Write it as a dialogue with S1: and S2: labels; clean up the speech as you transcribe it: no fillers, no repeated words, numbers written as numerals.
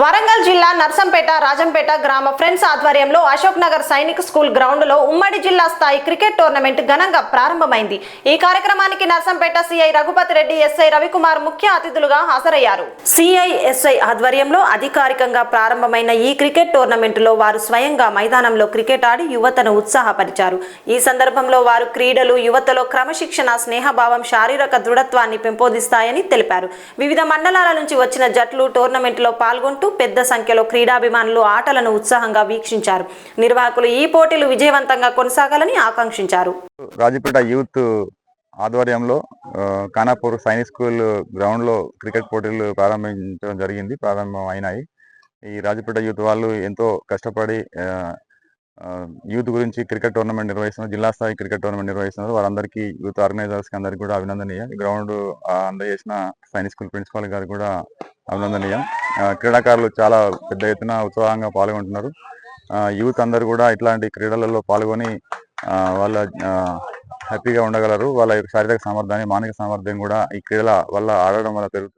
S1: వరంగల్ జిల్లా నర్సంపేట రాజంపేట గ్రామ ఫ్రెండ్స్ ఆధ్వర్యంలో అశోక్ నగర్ సైనిక్ స్కూల్ గ్రౌండ్ లో ఉమ్మడి జిల్లా స్థాయి క్రికెట్ టోర్నమెంట్ ఘనంగా ప్రారంభమైంది. ఈ కార్యక్రమానికి నర్సంపేట సిఐ రఘుపతి రెడ్డి, ఎస్ఐ రవికుమార్ ముఖ్య అతిథులుగా హాజరయ్యారు. సిఐ, ఎస్ఐ ఆధ్వర్యంలో అధికారికంగా ప్రారంభమైన ఈ క్రికెట్ టోర్నమెంట్ లో వారు స్వయంగా మైదానంలో క్రికెట్ ఆడి యువతను ఉత్సాహపరిచారు. ఈ సందర్భంలో వారు క్రీడలు యువతలో క్రమశిక్షణ, స్నేహభావం, శారీరక దృఢత్వాన్ని పెంపొందిస్తాయని తెలిపారు. వివిధ మండలాల నుంచి వచ్చిన జట్లు టోర్నమెంట్ లో పాల్గొంటూ పెద్ద సంఖ్యలో క్రీడాభిమానులు ఆటలను ఉత్సాహంగా వీక్షించారు. నిర్వాహకులు ఈ పోటీలు విజయవంతంగా కొనసాగాలని ఆకాంక్షించారు.
S2: రాజపేట యూత్ ఆధ్వర్యంలో ఖానాపూర్ సైనిక్ స్కూల్ గ్రౌండ్ లో క్రికెట్ పోటీలు ప్రారంభం అయినాయి. ఈ రాజపేట యూత్ వాళ్ళు ఎంతో కష్టపడి యూత్ గురించి క్రికెట్ టోర్నమెంట్ నిర్వహిస్తున్నారు. జిల్లా స్థాయి క్రికెట్ టోర్నమెంట్ నిర్వహిస్తున్నారు. వారందరికీ యూత్ ఆర్గనైజర్స్ కి అందరికీ కూడా అభినందనీయ. గ్రౌండ్ అందజేసిన సైనిక్ స్కూల్ ప్రిన్సిపాల్ గారు కూడా అభినందనీయం. క్రీడాకారులు చాలా పెద్ద ఎత్తున ఉత్సాహంగా పాల్గొంటున్నారు. యూత్ అందరూ కూడా ఇట్లాంటి క్రీడలలో పాల్గొని వాళ్ళ హ్యాపీగా ఉండగలరు. వాళ్ళ యొక్క శారీరక సామర్థ్యాన్ని, మానసిక సామర్థ్యం కూడా ఈ క్రీడల వల్ల ఆడడం వల్ల పెరుగుతుంది.